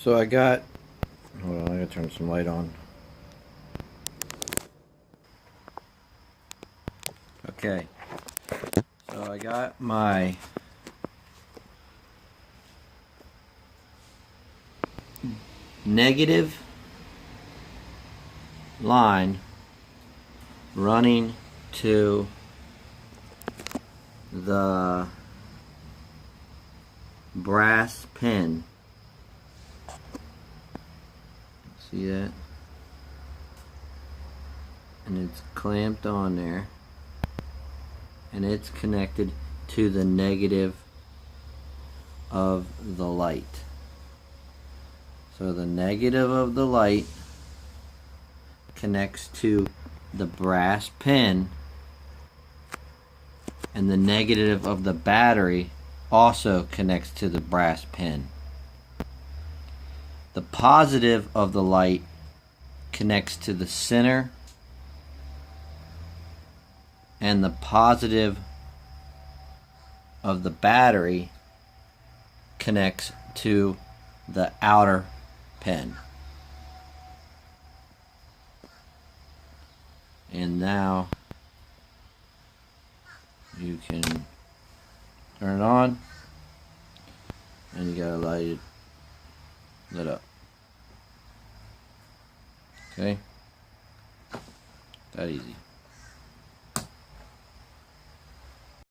So I got, hold on, I gotta turn some light on. Okay, so I got my negative line running to the brass pin. See that? And it's clamped on there, and it's connected to the negative of the light. So the negative of the light connects to the brass pin, and the negative of the battery also connects to the brass pin. The positive of the light connects to the center, and the positive of the battery connects to the outer pin. And now you can turn it on, and you gotta light it lit up. Okay? That easy.